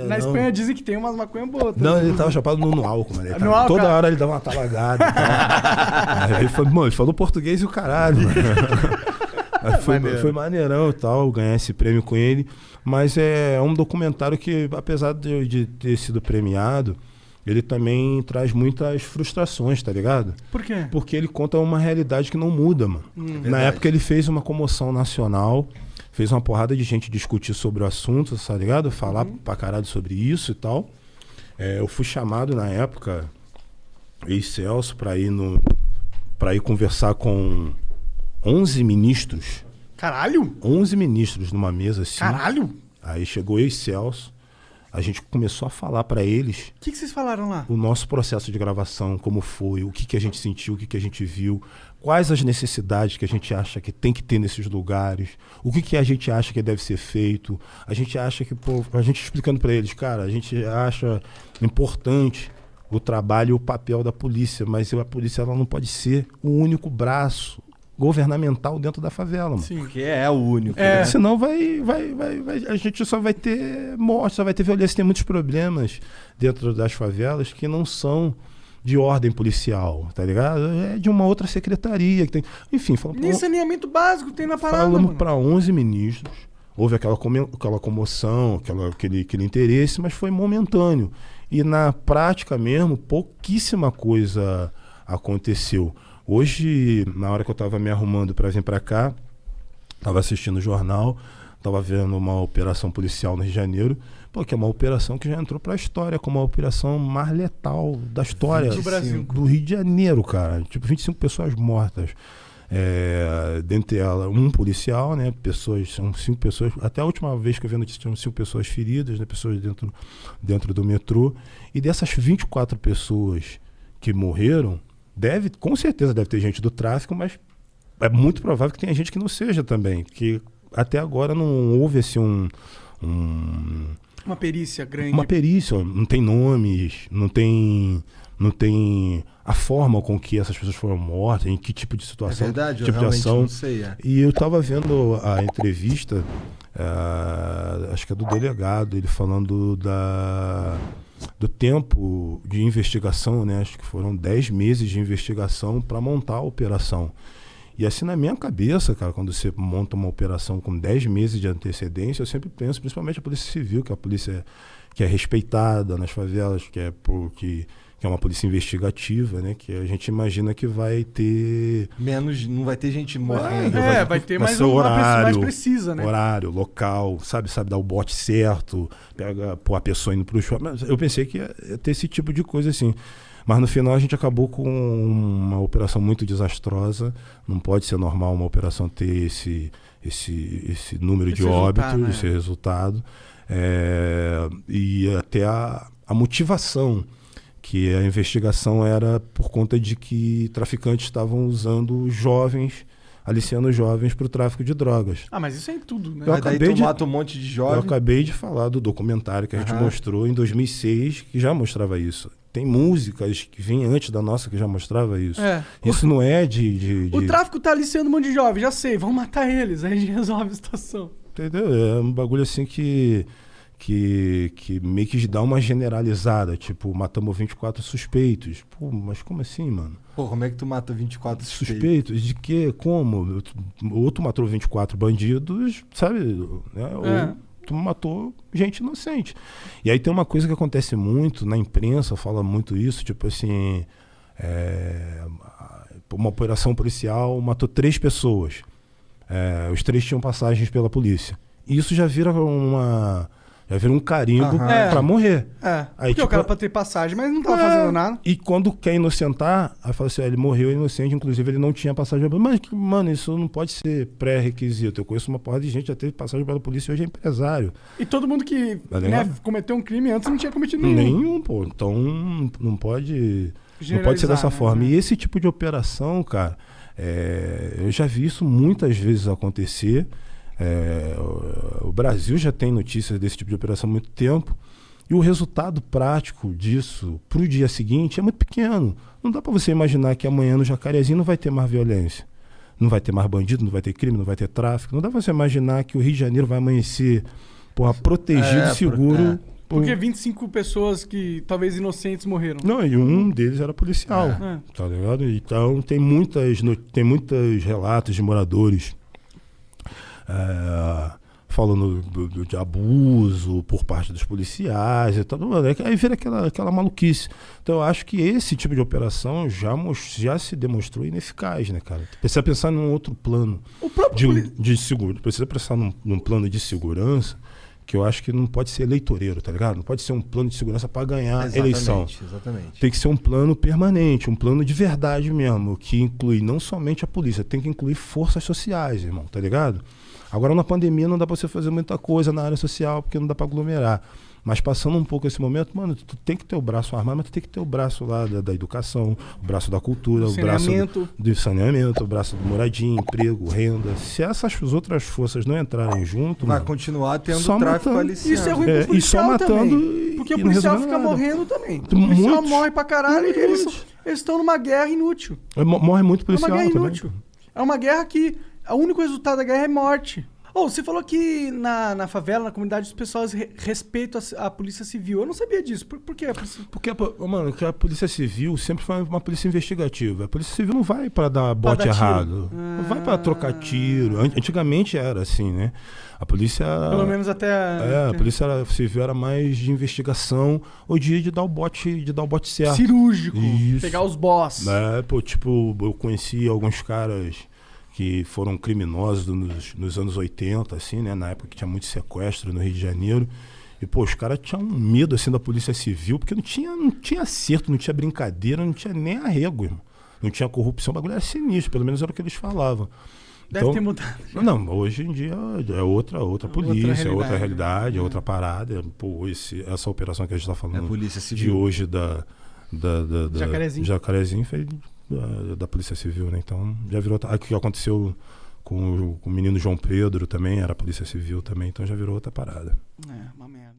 Na Espanha dizem que tem umas maconhas boas. Não, ele tava chapado no álcool, mano. Toda hora ele dava uma talagada e tal. Ele falou português e o caralho, mano. Foi maneirão e tal, ganhar esse prêmio com ele. Mas é um documentário que, apesar de ter sido premiado, ele também traz muitas frustrações, tá ligado? Por quê? Porque ele conta uma realidade que não muda, mano. Na época ele fez uma comoção nacional, fez uma porrada de gente discutir sobre o assunto, tá ligado? Falar pra caralho sobre isso e tal. Eu fui chamado na época, ex-Celso, pra ir conversar com 11 ministros. Caralho? 11 ministros numa mesa assim. Caralho? Aí chegou ex-Celso. A gente começou a falar para eles... O que vocês falaram lá? O nosso processo de gravação, como foi, o que a gente sentiu, o que a gente viu, quais as necessidades que a gente acha que tem que ter nesses lugares, o que a gente acha que deve ser feito. A gente acha que, a gente explicando para eles, cara, a gente acha importante o trabalho e o papel da polícia, mas a polícia ela não pode ser o único braço governamental dentro da favela, mano. Sim, porque é o único. Né? Senão a gente só vai ter morte, só vai ter violência. Tem muitos problemas dentro das favelas que não são de ordem policial, tá ligado? É de uma outra secretaria que tem. Enfim, nem saneamento básico tem na parada. Falamos para 11 ministros. Houve aquela comoção, aquele interesse, mas foi momentâneo. E na prática mesmo, pouquíssima coisa aconteceu. Hoje, na hora que eu estava me arrumando para vir para cá, estava assistindo o jornal, estava vendo uma operação policial no Rio de Janeiro, que é uma operação que já entrou para a história, como a operação mais letal da história do Brasil, do Rio de Janeiro, cara. Tipo, 25 pessoas mortas. Dentre elas, um policial, né? São 5 pessoas. Até a última vez que eu vi a notícia, tinham 5 pessoas feridas, né? Pessoas dentro do metrô. E dessas 24 pessoas que morreram, com certeza deve ter gente do tráfico, mas é muito provável que tenha gente que não seja também. Que até agora não houve assim uma perícia grande. Uma perícia, não tem nomes, não tem a forma com que essas pessoas foram mortas, em que tipo de situação, é verdade, tipo de ação. Não sei, E eu estava vendo a entrevista, acho que é do delegado, ele falando do tempo de investigação, né? Acho que foram 10 meses de investigação para montar a operação. E assim, na minha cabeça, cara, quando você monta uma operação com 10 meses de antecedência, eu sempre penso, principalmente a Polícia Civil, que é a polícia que é respeitada nas favelas, que é uma polícia investigativa, né? Que a gente imagina que vai ter... não vai ter gente morrendo. Vai ter mais uma pessoa mais precisa, né? Horário, local, sabe dar o bote certo, pôr a pessoa indo pro shopping. Eu pensei que ia ter esse tipo de coisa assim. Mas no final a gente acabou com uma operação muito desastrosa. Não pode ser normal uma operação ter esse número de óbitos, né? esse resultado. E até a motivação, que a investigação era por conta de que traficantes estavam usando jovens, aliciando jovens para o tráfico de drogas. Mas isso é em tudo, né? Daí tu mata um monte de jovens. Eu acabei de falar do documentário que a gente mostrou em 2006, que já mostrava isso. Tem músicas que vêm antes da nossa que já mostrava isso. Isso não é O tráfico tá aliciando um monte de jovens, já sei, vamos matar eles, aí a gente resolve a situação. Entendeu? É um bagulho assim que meio que dá uma generalizada, tipo, matamos 24 suspeitos. Pô, mas como assim, mano? Pô, como é que tu mata 24 suspeitos? De quê? Como? Ou tu matou 24 bandidos, sabe? Né? Ou tu matou gente inocente. E aí tem uma coisa que acontece muito, na imprensa fala muito isso, tipo assim, uma operação policial matou 3 pessoas. Os 3 tinham passagens pela polícia. E isso já vira um carimbo pra morrer. Aí, porque o cara pode ter passagem, mas não tava fazendo nada. E quando quer inocentar, aí fala assim, ele morreu inocente, inclusive ele não tinha passagem pela polícia. Mas, mano, isso não pode ser pré-requisito. Eu conheço uma porra de gente que já teve passagem pela polícia e hoje é empresário. E todo mundo que cometeu um crime antes não tinha cometido nenhum. Nenhum, pô. Então não pode ser dessa forma. E esse tipo de operação, cara, eu já vi isso muitas vezes acontecer. O Brasil já tem notícias desse tipo de operação há muito tempo e o resultado prático disso para o dia seguinte é muito pequeno. Não dá para você imaginar que amanhã no Jacarezinho não vai ter mais violência. não vai ter mais bandido, não vai ter crime, não vai ter tráfico. Não dá pra você imaginar que o Rio de Janeiro vai amanhecer, porra, protegido e seguro. Porque 25 pessoas que talvez inocentes morreram. Não, e um deles era policial, tá ligado? Então tem muitos relatos de moradores falando de abuso por parte dos policiais e tal. Aí vira aquela maluquice. Então eu acho que esse tipo de operação já se demonstrou ineficaz, né, cara? Precisa pensar num outro plano de segurança. Precisa pensar num plano de segurança que eu acho que não pode ser eleitoreiro, tá ligado? Não pode ser um plano de segurança para ganhar eleição. Exatamente. Tem que ser um plano permanente, um plano de verdade mesmo, que inclui não somente a polícia, tem que incluir forças sociais, irmão, tá ligado? Agora na pandemia não dá pra você fazer muita coisa na área social, porque não dá pra aglomerar. Mas passando um pouco esse momento, mano, tu tem que ter o braço armado, mas tu tem que ter o braço lá da educação, o braço da cultura, o braço do saneamento, o braço do moradia, emprego, renda. Se essas outras forças não entrarem junto, vai mano, continuar tendo só tráfico matando. aliciado. Isso é ruim pro policial e só matando também. Porque o não policial resolve fica nada. morrendo também. O policial Muitos. morre pra caralho e eles estão numa guerra inútil. Morre muito É policial uma guerra também. inútil. É uma guerra que o único resultado da guerra é morte. Você falou que na favela, na comunidade, os pessoas respeitam a polícia civil. Eu não sabia disso. Por quê? Porque, mano, que a polícia civil sempre foi uma polícia investigativa. A polícia civil não vai pra dar bote errado. Não vai pra trocar tiro. Antigamente era assim, né? A polícia... Pelo menos até... a polícia civil era mais de investigação ou de dar o bote certo. Cirúrgico. Isso. Pegar os boss. Eu conheci alguns caras que foram criminosos nos anos 80, assim, né? Na época que tinha muito sequestro no Rio de Janeiro. E, os caras tinham um medo, assim, da polícia civil, porque não tinha acerto, não tinha brincadeira, não tinha nem arrego, irmão. Não tinha corrupção, o bagulho era sinistro, pelo menos era o que eles falavam. Deve ter mudado. Não, hoje em dia é outra polícia, é outra realidade, é outra parada. Essa operação que a gente está falando polícia civil. de hoje da Jacarezinho foi da Polícia Civil, né? Então já virou. O que aconteceu com o menino João Pedro também, era a Polícia Civil também, então já virou outra parada. Uma merda.